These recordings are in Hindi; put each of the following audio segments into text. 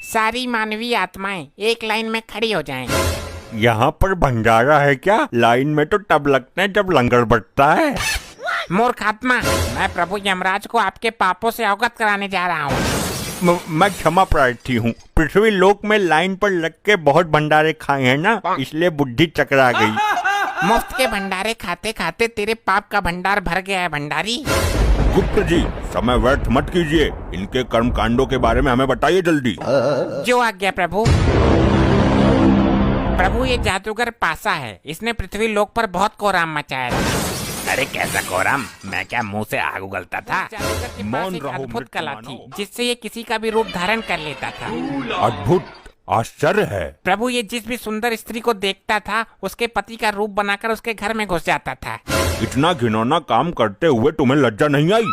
सारी मानवीय आत्माएं एक लाइन में खड़ी हो जाएं। यहाँ पर भंडारा है क्या? लाइन में तो तब लगते हैं जब लंगर बटता है। मूर्ख आत्मा, मैं प्रभु यमराज को आपके पापों से अवगत कराने जा रहा हूँ। मैं क्षमा प्रार्थी हूँ। पृथ्वी लोक में लाइन पर लग के बहुत भंडारे खाए हैं ना, इसलिए बुद्धि चकरा गई। मुफ्त के भंडारे खाते खाते तेरे पाप का भंडार भर गया है भंडारी। गुप्त जी, समय व्यर्थ मत कीजिए। इनके कर्म कांडों के बारे में हमें बताइए जल्दी। जो आज्ञा प्रभु। प्रभु, ये जादूगर पासा है। इसने पृथ्वी लोक पर बहुत कोहराम मचाया था। अरे कैसा कोहराम? मैं क्या मुंह से आग उगलता था? जादूगर के पास मौन एक रहो अद्भुत मृत्यु कला मानव। थी जिससे ये किसी का भी रूप धारण कर लेता था। अद्भुत, आश्चर्य है। प्रभु, ये जिस भी सुंदर स्त्री को देखता था उसके पति का रूप बनाकर उसके घर में घुस जाता था। इतना घिनौना काम करते हुए तुम्हें लज्जा नहीं आई?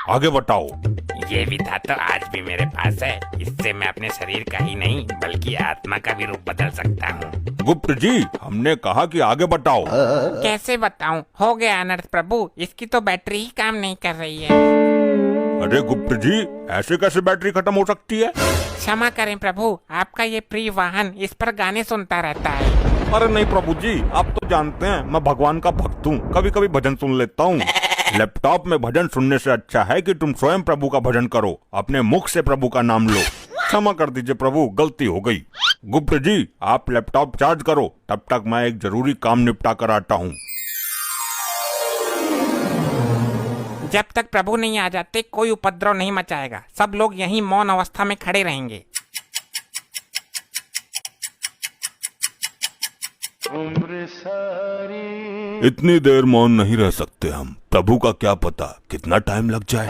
आगे बताओ। ये विधा तो आज भी मेरे पास है। इससे मैं अपने शरीर का ही नहीं बल्कि आत्मा का भी रूप बदल सकता हूँ। गुप्त जी, हमने कहा कि आगे बताओ। कैसे बताऊं? हो गया अनर्थ प्रभु, इसकी तो बैटरी ही काम नहीं कर रही है। अरे गुप्त जी, ऐसे कैसे बैटरी खत्म हो सकती है? क्षमा करें प्रभु, आपका ये प्रिय वाहन इस पर गाने सुनता रहता है। अरे नहीं प्रभु जी, आप तो जानते हैं मैं भगवान का भक्त हूँ। कभी कभी भजन सुन लेता हूँ। लैपटॉप में भजन सुनने से अच्छा है कि तुम स्वयं प्रभु का भजन करो। अपने मुख से प्रभु का नाम लो। क्षमा कर दीजिए प्रभु, गलती हो गई। गुप्त जी, आप लैपटॉप चार्ज करो, तब तक मैं एक जरूरी काम निपटा कर आता हूँ। जब तक प्रभु नहीं आ जाते कोई उपद्रव नहीं मचाएगा। सब लोग यहीं मौन अवस्था में खड़े रहेंगे। इतनी देर मौन नहीं रह सकते हम। प्रभु का क्या पता कितना टाइम लग जाए।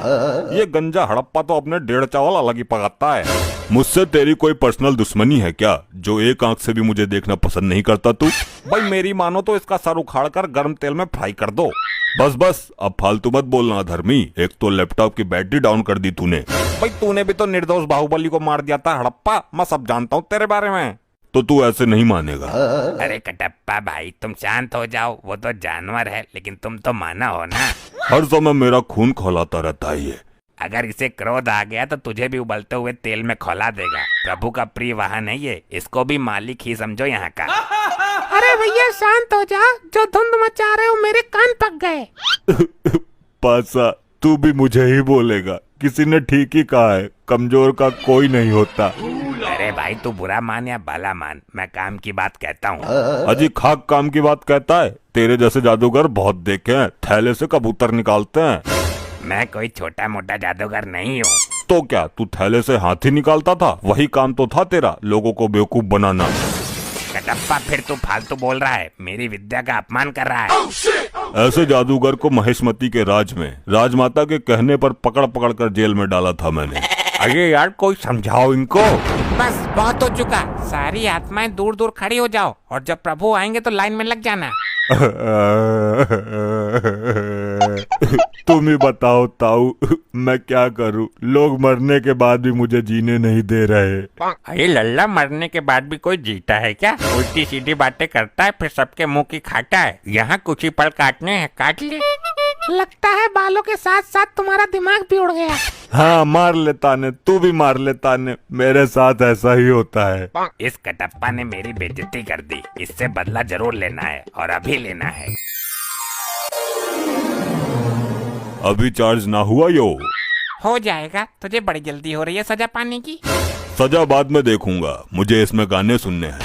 ये गंजा हड़प्पा तो अपने डेढ़ चावल अलग ही पकाता है। मुझसे तेरी कोई पर्सनल दुश्मनी है क्या, जो एक आंख से भी मुझे देखना पसंद नहीं करता तू? भाई मेरी मानो तो इसका सर उखाड़ कर गर्म तेल में फ्राई कर दो। बस बस, अब फालतू मत बोलना धर्मी। एक तो लैपटॉप की बैटरी डाउन कर दी तूने। भाई तूने भी तो निर्दोष बाहुबली को मार दिया था हड़प्पा। मैं सब जानता हूँ तेरे बारे में। तो तू ऐसे नहीं मानेगा। अरे कटप्पा भाई, तुम शांत हो जाओ। वो तो जानवर है लेकिन तुम तो माना हो ना। हर समय मेरा खून खौलाता रहता है ये। अगर इसे क्रोध आ गया तो तुझे भी उबलते हुए तेल में खौला देगा। प्रभु का प्रिय वाहन है ये। इसको भी मालिक ही समझो यहाँ का। अरे भैया शांत हो जा, जो धुंध मचा रहे हो मेरे कान पक गए। पासा, तू भी मुझे ही बोलेगा? किसी ने ठीक ही कहा है, कमजोर का कोई नहीं होता। अरे भाई, तू बुरा मान या भला मान, मैं काम की बात कहता हूँ। अजी खाक काम की बात कहता है? तेरे जैसे जादूगर बहुत देखे हैं, थैले से कबूतर निकालते हैं। मैं कोई छोटा मोटा जादूगर नहीं हूँ। तो क्या तू थैले से हाथी निकालता था? वही काम तो था तेरा, लोगों को बेवकूफ बनाना। कटप्पा, फिर तू फालतू बोल रहा है। मेरी विद्या का अपमान कर रहा है। ऐसे जादूगर को महेशमती के राज में राजमाता के कहने पर पकड़ पकड़ कर जेल में डाला था मैंने। अरे यार, कोई समझाओ इनको। बस बहुत हो चुका। सारी आत्माएं दूर दूर खड़ी हो जाओ और जब प्रभु आएंगे तो लाइन में लग जाना। तुम ही बताओ ताऊ, मैं क्या करूं? लोग मरने के बाद भी मुझे जीने नहीं दे रहे। अरे लल्ला, मरने के बाद भी कोई जीता है क्या? उल्टी सीधी बातें करता है फिर सबके मुंह की खाता है। यहाँ कुछ ही पल काटने हैं, काट ले। लगता है बालों के साथ साथ तुम्हारा दिमाग भी उड़ गया। हाँ, मार लेता ने, तू भी मार लेता ने। मेरे साथ ऐसा ही होता है। इस कटप्पा ने मेरी बेइज्जती कर दी। इससे बदला जरूर लेना है और अभी लेना है। अभी चार्ज ना हुआ यो? हो जाएगा, तुझे बड़ी जल्दी हो रही है सजा पाने की। सजा बाद में देखूंगा, मुझे इसमें गाने सुनने हैं।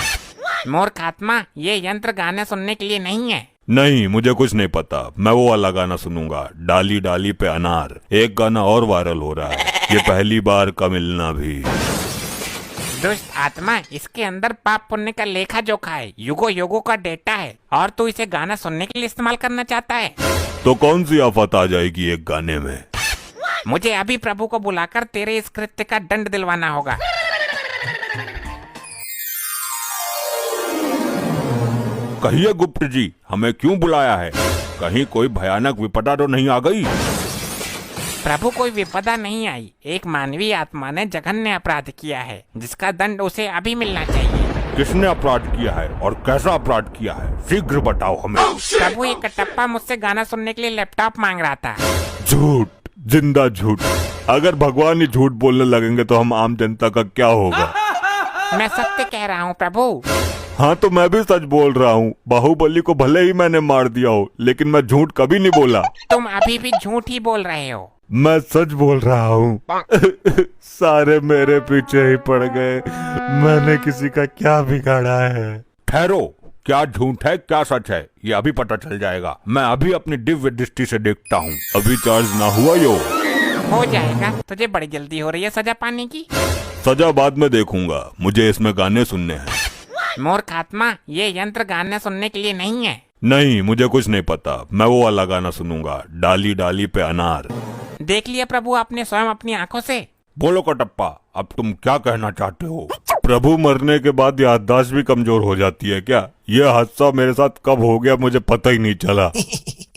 मूर्ख आत्मा, ये यंत्र गाने सुनने के लिए नहीं है। नहीं, मुझे कुछ नहीं पता। मैं वो वाला गाना सुनूंगा, डाली डाली पे अनार। एक गाना और वायरल हो रहा है, ये पहली बार का मिलना भी। दुष्ट आत्मा, इसके अंदर पाप पुण्य का लेखा जोखा है, युगो युगो का डेटा है और तू इसे गाना सुनने के लिए इस्तेमाल करना चाहता है। तो कौन सी आफत आ जाएगी एक गाने में? मुझे अभी प्रभु को बुलाकर तेरे इस कृत्य का दंड दिलवाना होगा। कहिए गुप्त जी, हमें क्यों बुलाया है? कहीं कोई भयानक विपदा तो नहीं आ गई? प्रभु, कोई विपदा नहीं आई। एक मानवीय आत्मा ने जघन्य अपराध किया है जिसका दंड उसे अभी मिलना चाहिए। किसने अपराध किया है और कैसा अपराध किया है? शीघ्र बताओ हमें। प्रभु, ये कटप्पा मुझसे गाना सुनने के लिए लैपटॉप मांग रहा था। झूठ, जिंदा झूठ। अगर भगवान ही झूठ बोलने लगेंगे तो हम आम जनता का क्या होगा? मैं सत्य कह रहा हूँ प्रभु। हाँ तो मैं भी सच बोल रहा हूँ। बाहुबली को भले ही मैंने मार दिया हो, लेकिन मैं झूठ कभी नहीं बोला। तुम अभी भी झूठ ही बोल रहे हो। मैं सच बोल रहा हूँ। सारे मेरे पीछे ही पड़ गए। मैंने किसी का क्या बिगाड़ा है? ठहरो, क्या झूठ है क्या सच है ये अभी पता चल जाएगा। मैं अभी अपनी दिव्य दृष्टि से देखता हूँ। अभी चार्ज ना हुआ यो? हो जाएगा, तुझे बड़ी जल्दी हो रही है सजा पाने की। सजा बाद में देखूंगा, मुझे इसमें गाने सुनने हैं। मूर्ख आत्मा, ये यंत्र गाने सुनने के लिए नहीं है। नहीं, मुझे कुछ नहीं पता। मैं वो वाला गाना सुनूंगा, डाली डाली पे अनार। देख लिया प्रभु आपने स्वयं अपनी आंखों से। बोलो कटप्पा, अब तुम क्या कहना चाहते हो? प्रभु मरने के बाद याददाश्त भी कमजोर हो जाती है क्या? यह हादसा मेरे साथ कब हो गया मुझे पता ही नहीं चला।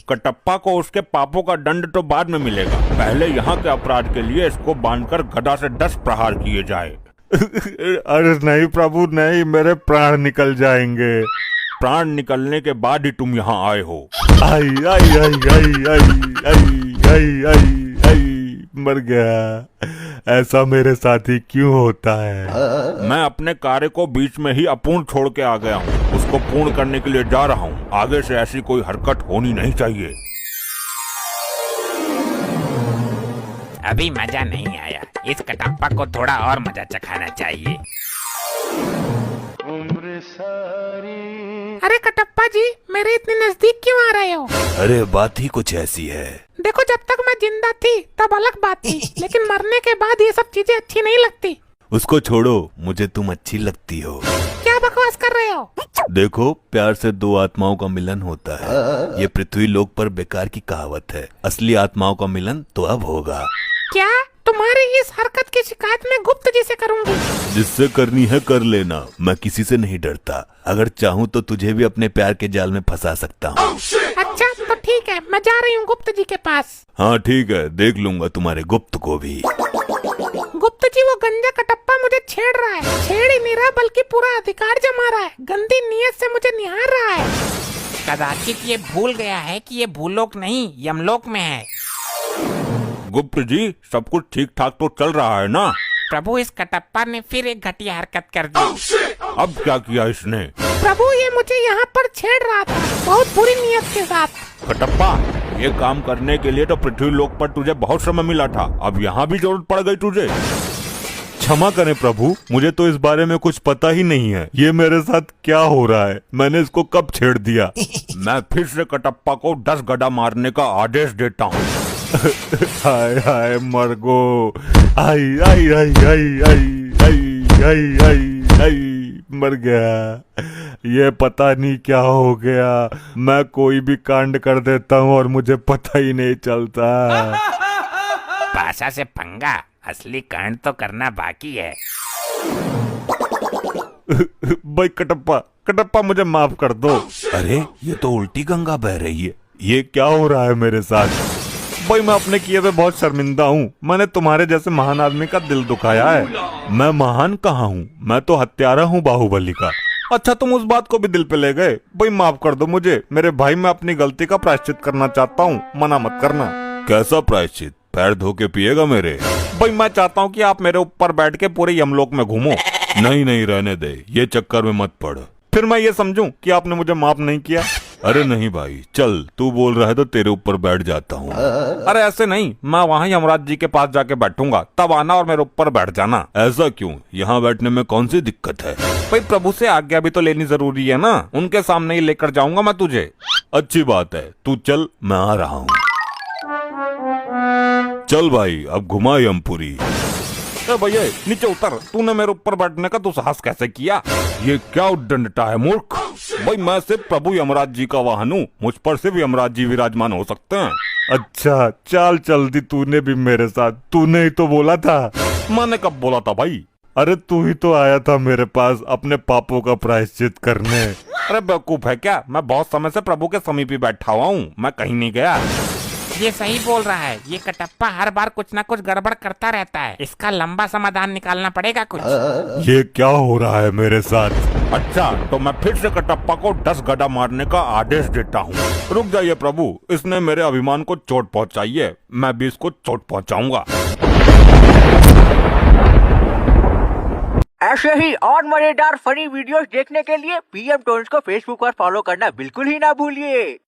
कटप्पा को उसके पापों का दंड तो बाद में मिलेगा। पहले यहाँ के अपराध के लिए इसको बांधकर गदा से 10 प्रहार किए जाए। अरे नहीं प्रभु नहीं, मेरे प्राण निकल जाएंगे। प्राण निकलने के बाद ही तुम यहाँ आए हो। आई आई आई आई आई आई आई आई आई मर गया। ऐसा मेरे साथ ही क्यों होता है? मैं अपने कार्य को बीच में ही अपूर्ण छोड़ के आ गया हूँ। उसको पूर्ण करने के लिए जा रहा हूँ। आगे से ऐसी कोई हरकत होनी नहीं चाहिए। अभी मजा नहीं आया, इस कटप्पा को थोड़ा और मजा चखाना चाहिए। अरे कटप्पा जी, मेरे इतने नजदीक क्यों आ रहे हो? अरे बात ही कुछ ऐसी है। देखो, जब तक मैं जिंदा थी तब अलग बात थी, लेकिन मरने के बाद ये सब चीजें अच्छी नहीं लगती। उसको छोड़ो, मुझे तुम अच्छी लगती हो। क्या बकवास कर रहे हो? देखो, प्यार से दो आत्माओं का मिलन होता है। ये पृथ्वी लोक पर बेकार की कहावत है। असली आत्माओं का मिलन तो अब होगा। क्या? तुम्हारी इस हरकत की शिकायत मैं गुप्त जी से करूंगी। जिससे करनी है कर लेना, मैं किसी से नहीं डरता। अगर चाहूँ तो तुझे भी अपने प्यार के जाल में फंसा सकता हूँ। अच्छा तो ठीक है, मैं जा रही हूँ गुप्त जी के पास। हाँ ठीक है, देख लूंगा तुम्हारे गुप्त को भी। गुप्त जी, वो गंजा कटप्पा मुझे छेड़ रहा है। छेड़ ही नहीं रहा बल्कि पूरा अधिकार जमा रहा है। गंदी नीयत से मुझे निहार रहा है। कदाचित ये भूल गया है कि ये भूलोक नहीं यमलोक में है। गुप्त जी, सब कुछ ठीक ठाक तो चल रहा है ना? प्रभु, इस कटप्पा ने फिर एक घटिया हरकत कर दी। अब क्या किया इसने? प्रभु, ये मुझे यहाँ पर छेड़ रहा था बहुत बुरी नीयत के साथ। कटप्पा, ये काम करने के लिए तो पृथ्वी लोक पर तुझे बहुत समय मिला था। अब यहाँ भी जरूरत पड़ गई तुझे। क्षमा करें प्रभु, मुझे तो इस बारे में कुछ पता ही नहीं है। ये मेरे साथ क्या हो रहा है? मैंने इसको कब छेड़ दिया? मैं फिर से कटप्पा को 10 गदा मारने का आदेश देता हूँ। हाय हाय मरगो, आई आई आई आई आई आई आई आई आई मर गया। ये पता नहीं क्या हो गया। मैं कोई भी कांड कर देता हूँ और मुझे पता ही नहीं चलता। पाशा से पंगा, असली कांड तो करना बाकी है। भाई कटप्पा, कटप्पा मुझे माफ कर दो। अरे ये तो उल्टी गंगा बह रही है। ये क्या हो रहा है मेरे साथ? भाई मैं अपने किए पे बहुत शर्मिंदा हूँ। मैंने तुम्हारे जैसे महान आदमी का दिल दुखाया है। मैं महान कहाँ हूँ? मैं तो हत्यारा हूँ बाहुबली का। अच्छा, तुम उस बात को भी दिल पे ले गए। भाई माफ कर दो मुझे। मेरे भाई, मैं अपनी गलती का प्रायश्चित करना चाहता हूँ, मना मत करना। कैसा प्रायश्चित? पैर धो के पिएगा मेरे? भाई मैं चाहता हूँ कि आप मेरे ऊपर बैठ के पूरे यमलोक में घूमो। नहीं नहीं, रहने दे, ये चक्कर में मत पड़। फिर मैं ये समझूं कि आपने मुझे माफ नहीं किया? अरे नहीं भाई, चल, तू बोल रहा है तो तेरे ऊपर बैठ जाता हूँ। अरे ऐसे नहीं, मैं वहाँ यमराज जी के पास जाके बैठूंगा, तब आना और मेरे ऊपर बैठ जाना। ऐसा क्यों? यहाँ बैठने में कौन सी दिक्कत है? भाई प्रभु से आज्ञा भी तो लेनी जरूरी है ना। उनके सामने ही लेकर जाऊंगा मैं तुझे। अच्छी बात है, तू चल, मैं आ रहा हूँ। चल भाई, अब घुमा यमपुरी। भैया नीचे उतर। तूने मेरे ऊपर बैठने का दुस्साहस कैसे किया? ये क्या उद्दंडता है मूर्ख? भाई मैं सिर्फ प्रभु यमराज जी का वाहन हूँ। मुझ पर सिर्फ यमराज जी विराजमान हो सकते हैं। अच्छा चाल चल दी तूने भी मेरे साथ। तूने ही तो बोला था। मैंने कब बोला था भाई? अरे तू ही तो आया था मेरे पास अपने पापों का प्रायश्चित करने। अरे बेवकूफ है क्या? मैं बहुत समय से प्रभु के समीप ही बैठा हुआ हूँ, मैं कहीं नहीं गया। ये सही बोल रहा है। ये कटप्पा हर बार कुछ ना कुछ गड़बड़ करता रहता है। इसका लंबा समाधान निकालना पड़ेगा कुछ। ये क्या हो रहा है मेरे साथ? अच्छा, तो मैं फिर से कटप्पा को 10 गदा मारने का आदेश देता हूँ। रुक जाइए प्रभु, इसने मेरे अभिमान को चोट पहुँचाई है, मैं भी इसको चोट पहुँचाऊंगा। ऐसे ही और मजेदार फनी वीडियोस देखने के लिए पीएम टोन्स को फेसबुक पर फॉलो करना बिल्कुल ही ना भूलिए।